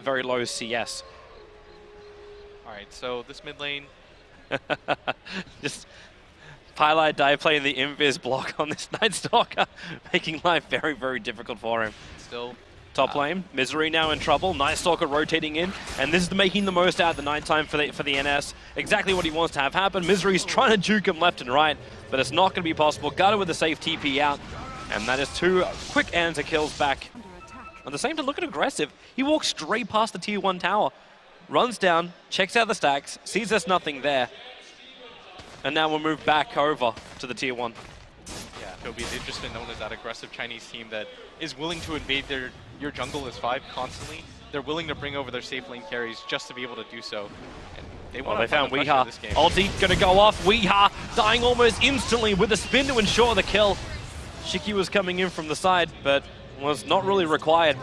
very low CS. Alright, so this mid lane. Just Pilot Die playing the invis block on this Night Stalker, making life very, very difficult for him. Still. Top lane, Misery now in trouble. Night Stalker rotating in, and this is making the most out of the nighttime for the NS. Exactly what he wants to have happen. Misery's trying to juke him left and right, but it's not going to be possible. Got it with a safe TP out, and that is two quick answer kills back. At the same time, look at Aggressive. He walks straight past the tier 1 tower, runs down, checks out the stacks, sees there's nothing there, and now we'll move back over to the tier 1. Yeah, Toby, they've just been known as that aggressive Chinese team that is willing to invade your jungle as 5 constantly. They're willing to bring over their safe lane carries just to be able to do so. And they want to found this Weeha. game. Ulti gonna go off. Weeha dying almost instantly with a spin to ensure the kill. Shiki was coming in from the side, but was not really required.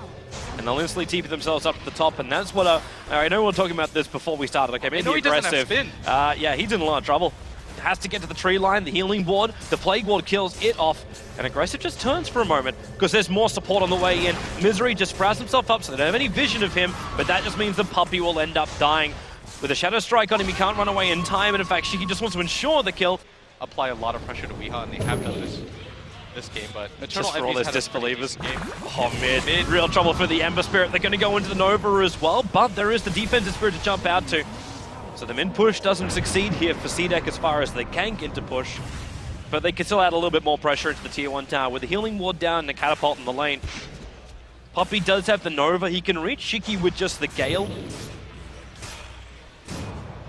And they'll instantly TP themselves up to the top, and that's what I know we were talking about this before we started. Okay, maybe he doesn't have Aggressive. spin. Yeah, he's in a lot of trouble. Has to get to the tree line, the healing ward, the plague ward kills it off, and Aggressive just turns for a moment because there's more support on the way in. Misery just sprouts himself up so they don't have any vision of him, but that just means the puppy will end up dying. With a Shadow Strike on him, he can't run away in time, and in fact, Shiki just wants to ensure the kill. Apply a lot of pressure to Weeha, and they have done this game, but Just for all those disbelievers. Game. Oh, mid. Real trouble for the Ember Spirit. They're going to go into the Nova as well, but there is the Defensive Spirit to jump out to. So the mid push doesn't succeed here for CDEC as far as they can get to push, but they can still add a little bit more pressure into the tier 1 tower with the healing ward down and the catapult in the lane. Puppy does have the Nova he can reach. Shiki with just the Gale.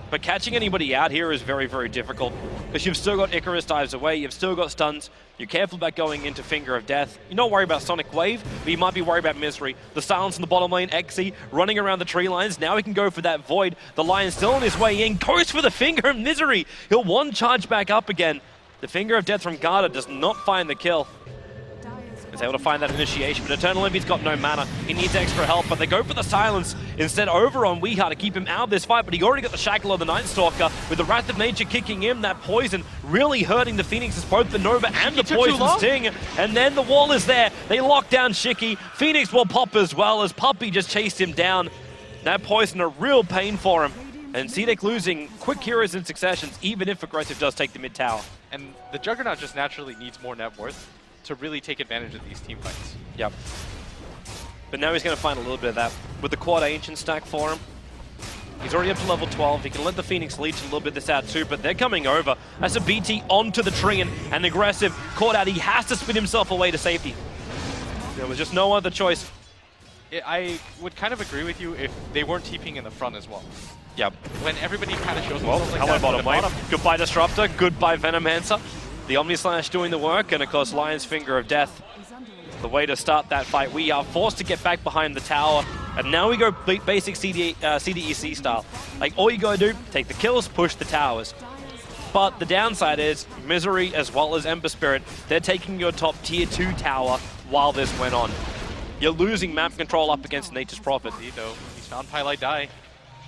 But catching anybody out here is very, very difficult because you've still got Icarus dives away, you've still got stuns, you're careful about going into Finger of Death. You're not worried about Sonic Wave, but you might be worried about Misery. The silence in the bottom lane, Xe running around the tree lines, now he can go for that Void. The Lion's still on his way in, goes for the Finger of Misery. He'll one charge back up again. The Finger of Death from Garda does not find the kill. Is able to find that initiation, but Eternal Envy's got no mana. He needs extra help, but they go for the silence instead over on Weeha to keep him out of this fight, but he already got the Shackle of the Night Stalker with the Wrath of Nature kicking in. That poison really hurting the Phoenixes, both the Nova and the Poison Sting, and then the wall is there. They lock down Shiki. Phoenix will pop as well as Puppy just chased him down. That poison a real pain for him, and CDEC losing quick heroes in successions, even if Aggressive does take the mid tower. And the Juggernaut just naturally needs more net worth to really take advantage of these team fights. Yep. But now he's going to find a little bit of that with the quad ancient stack for him. He's already up to level 12. He can let the Phoenix leech a little bit this out too, but they're coming over. That's a BT onto the tree, and Aggressive caught out. He has to spin himself away to safety. There was just no other choice. I would kind of agree with you if they weren't TPing in the front as well. Yep. When everybody kind of shows Well, themselves like hello that bottom lane. bottom. Goodbye Disruptor, goodbye Venomancer. The Omnislash doing the work, and of course Lion's Finger of Death. The way to start that fight. We are forced to get back behind the tower, and now we go basic CDEC style. Like, all you gotta do, take the kills, push the towers. But the downside is, Misery as well as Ember Spirit, they're taking your top tier 2 tower while this went on. You're losing map control up against Nature's Prophet. He's found Pilot Die.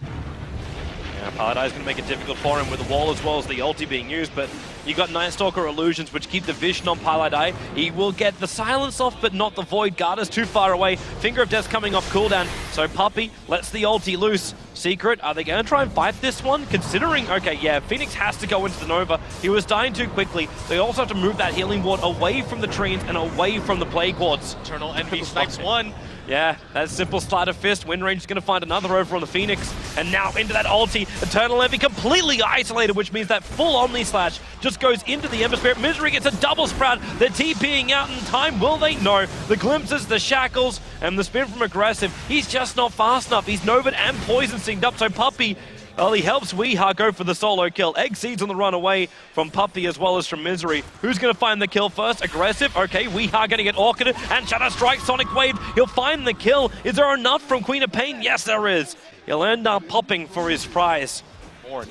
Yeah, Paladai is going to make it difficult for him with the wall as well as the ulti being used, but you got Night Stalker illusions which keep the vision on Paladai. He will get the silence off, but not the Void. Garda's too far away. Finger of Death's coming off cooldown, so Puppy lets the ulti loose. Secret, are they going to try and fight this one? Considering, okay, yeah, Phoenix has to go into the Nova. He was dying too quickly. They also have to move that healing ward away from the trees and away from the plague wards. Eternal Envy snipes one. Yeah, that simple sleight of fist. Windrange is going to find another over on the Phoenix. And now into that ulti. Eternal Envy completely isolated, which means that full Omni Slash just goes into the Ember Spirit. Misery gets a double sprout. They're TPing out in time. Will they? No. The glimpses, the shackles, and the spin from Aggressive. He's just not fast enough. He's Novad and Poison synced up. So Puppy, well, he helps Weeha go for the solo kill. Exceeds on the run away from Puppy as well as from Misery. Who's going to find the kill first? Aggressive. Okay, Weeha going to get orchided and Shadow Strike, Sonic Wave. He'll find the kill. Is there enough from Queen of Pain? Yes, there is. He'll end up popping for his prize.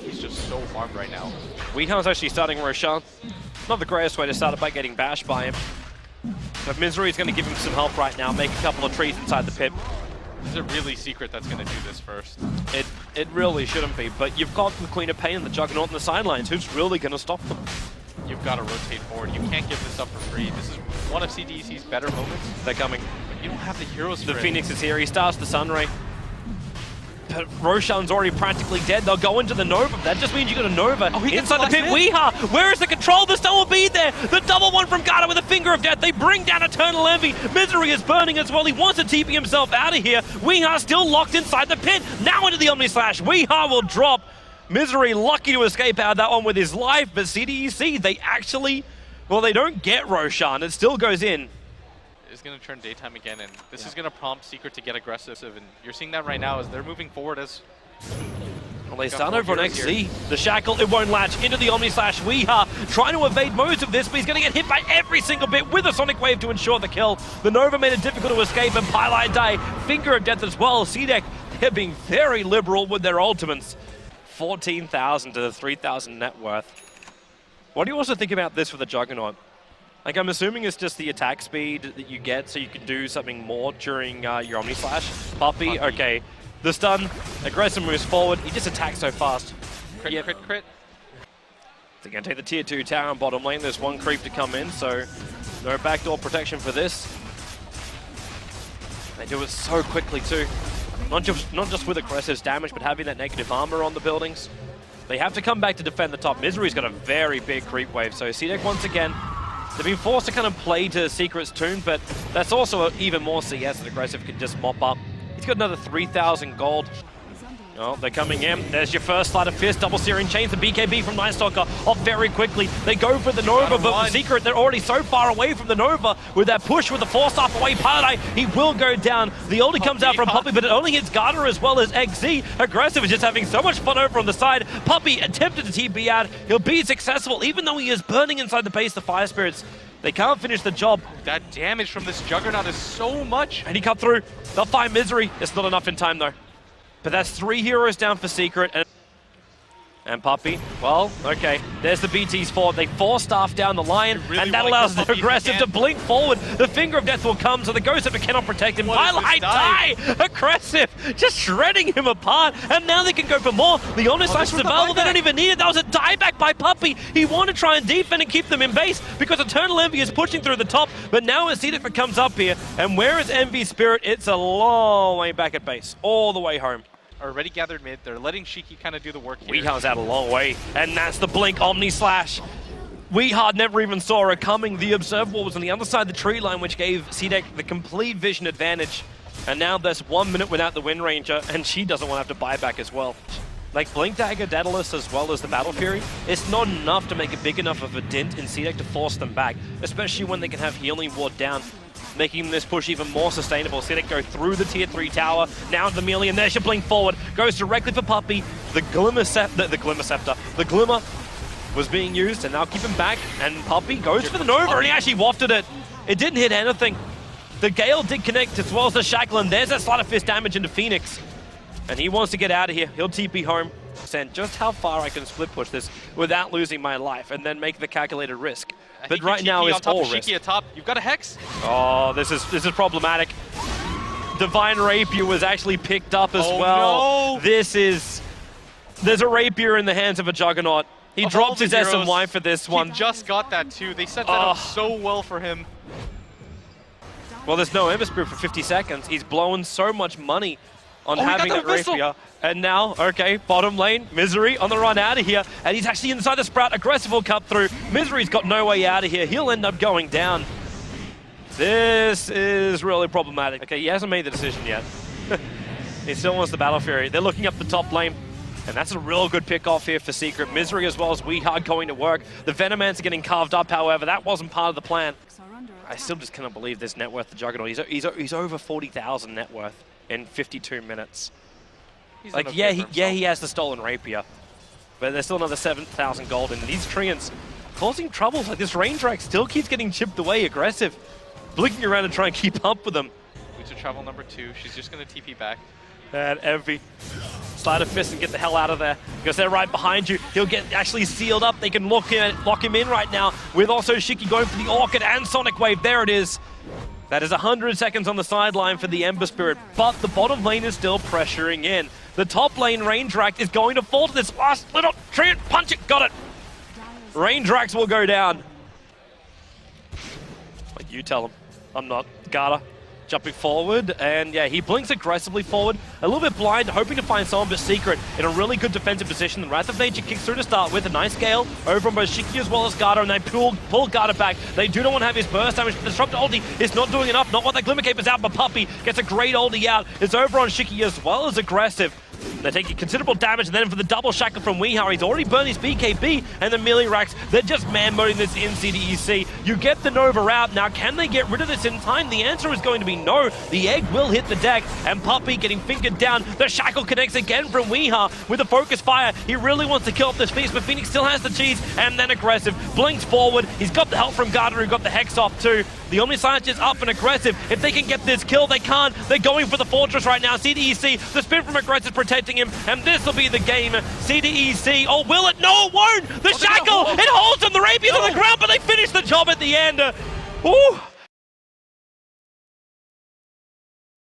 He's just so farmed right now. Weeha's actually starting Roshan. Not the greatest way to start it by getting bashed by him. But Misery is going to give him some help right now. Make a couple of trees inside the pit. Is it really Secret that's going to do this first? It really shouldn't be, but you've got the Queen of Pain and the Juggernaut and the sidelines. Who's really going to stop them? You've got to rotate forward. You can't give this up for free. This is one of CDEC's better moments. They're coming. But you don't have the heroes for The it. Phoenix is here. He starts the Sunray. But Roshan's already practically dead. They'll go into the Nova. That just means you got a Nova inside the pit. Weeha, where is the control? The stun will be there. The double one from Gata with a finger of death. They bring down Eternal Envy. Misery is burning as well. He wants to TP himself out of here. Weeha still locked inside the pit. Now into the Omni Slash. Weeha will drop. Misery lucky to escape out of that one with his life. But CDEC, they actually, well, they don't get Roshan. It still goes in. Is going to turn daytime again, and this is going to prompt Secret to get aggressive, and you're seeing that right now as they're moving forward as... Well, they start over on XZ. The Shackle, it won't latch into the Omni Slash. Weeha trying to evade most of this, but he's going to get hit by every single bit with a Sonic Wave to ensure the kill. The Nova made it difficult to escape, and Pylai die. Finger of Death as well. CDEC, they're being very liberal with their ultimates. 14,000 to the 3,000 net worth. What do you also think about this for the Juggernaut? Like, I'm assuming it's just the attack speed that you get so you can do something more during your Omni Slash. Puppy, okay. The stun, Aggressif moves forward. He just attacks so fast. Crit, crit, crit. They're going to take the tier 2 tower on bottom lane. There's one creep to come in, so no backdoor protection for this. They do it so quickly too. Not just with Aggressif's damage, but having that negative armor on the buildings. They have to come back to defend the top. Misery's got a very big creep wave, so CDEC once again, they've been forced to kind of play to Secret's tune, but that's also even more CS that Agressif can just mop up. He's got another 3,000 gold. Oh, they're coming in. There's your first Sleight of Fist, double Searing Chains, the BKB from Night Stalker off very quickly. They go for the Nova, but with Secret, they're already so far away from the Nova. With that push with the Force-Off away, Paladai, he will go down. The ulti comes out from Puppy, but it only hits Gata as well as XZ. Aggressif is just having so much fun over on the side. Puppy attempted to TP out. He'll be successful, even though he is burning inside the base, the Fire Spirits. They can't finish the job. That damage from this Juggernaut is so much. And he cut through. They'll find Misery. It's not enough in time, though. But that's 3 heroes down for Secret. And Puppy, well, okay. There's the BT's forward. They force staff down the line, really, and that allows the Aggressif to blink forward. The Finger of Death will come, so the Ghost Ever cannot protect him. Pylai die! Aggressif just shredding him apart, and now they can go for more. The Omni Slash is available. They don't even need it. That was a dieback by Puppy. He wanted to try and defend and keep them in base because Eternal Envy is pushing through the top, but now as CDEC comes up here, and where is Envy Spirit? It's a long way back at base, all the way home. Already gathered mid. They're letting Shiki kind of do the work here. Weeha's out a long way, and that's the blink Omni Slash. Weeha never even saw it coming. The Observable was on the other side of the tree line, which gave CDEC the complete vision advantage. And now there's 1 minute without the Wind Ranger, and she doesn't want to have to buy back as well. Like Blink Dagger, Daedalus, as well as the Battle Fury, it's not enough to make a big enough of a dent in CDEC to force them back, especially when they can have Healing Ward down, making this push even more sustainable. CDEC go through the tier 3 tower, now to the melee, and there's your blink forward. Goes directly for Puppy. The Glimmer Scepter, the Glimmer was being used, and now keep him back, and Puppy goes for the Nova, and he actually wafted it. It didn't hit anything. The Gale did connect as well as the Shackle, and there's that Sleight of Fist damage into Phoenix. And he wants to get out of here. He'll TP home. And just how far I can split push this without losing my life, and then make the calculated risk. But right now it's all risk. Atop. You've got a Hex. Oh, this is problematic. Divine Rapier was actually picked up as well. No. There's a Rapier in the hands of a Juggernaut. He drops his S&Y for this one. He just got that too. They set that up so well for him. Well, there's no Ember Spirit for 50 seconds. He's blowing so much money on having that Rapier. And now, okay, bottom lane, Misery on the run out of here. And he's actually inside the Sprout. Aggressif will cut through. Misery's got no way out of here. He'll end up going down. This is really problematic. Okay, he hasn't made the decision yet. He still wants the Battle Fury. They're looking up the top lane. And that's a real good pick off here for Secret. Misery as well as Weeha going to work. The Venomants are getting carved up, however. That wasn't part of the plan. I still just cannot believe this net worth, the Juggernaut. He's over 40,000 net worth in 52 minutes. Like, yeah, he has the stolen Rapier, but there's still another 7,000 gold, and these Treants causing troubles. Like, this Rain Track still keeps getting chipped away. Aggressive, blinking around to try and keep up with them. To travel number 2, she's just going to TP back. And Envy, Sleight of Fist and get the hell out of there, because they're right behind you. He'll get actually sealed up. They can lock him in right now, with also Shiki going for the Orchid and Sonic Wave. There it is. That is 100 seconds on the sideline for the Ember Spirit, but the bottom lane is still pressuring in. The top lane, Raindrax, is going to fall to this last little Treant. Punch it, got it. Raindrax will go down. Like, you tell him. I'm not. Gata. Jumping forward, and yeah, he blinks aggressively forward, a little bit blind, hoping to find someone but Secret in a really good defensive position. The Wrath of Nature kicks through to start with, a nice scale over on both Shiki as well as Garda, and they pull Garda back. They do not want to have his burst damage, but the Disrupt ulti is not doing enough, not what that Glimmer Cape is out, but Puppey gets a great ulti out. It's over on Shiki as well as Aggressive. They're taking considerable damage, and then for the double shackle from Weehar, he's already burned his BKB, and the melee racks, they're just man-moding this in CDEC. You get the Nova out. Now, can they get rid of this in time? The answer is going to be no. The egg will hit the deck, and Puppey getting fingered down. The shackle connects again from Weehar with a focus fire. He really wants to kill off this Phoenix, but Phoenix still has the cheese, and then Aggressive blinks forward. He's got the help from Garda, who got the Hex off too. The Omniscience is up and Aggressive. If they can get this kill, they can't. They're going for the Fortress right now. CDEC, the spin from Aggressive protecting him, and this will be the game. CDEC, oh, will it? No, it won't! The shackle, it holds him. The Rapier's on the ground, but they finish the job at the end. Ooh.